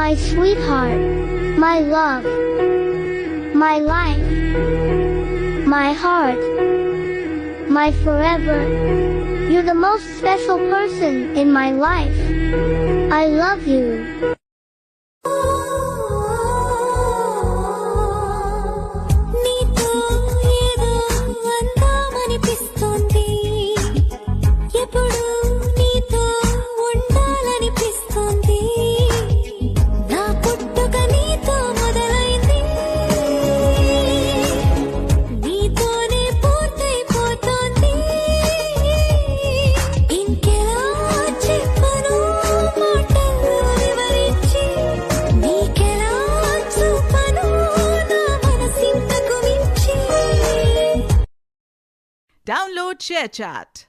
my sweetheart, my love, my life, my heart, my forever. You're the most special person in my life. I love you. Download ShareChat.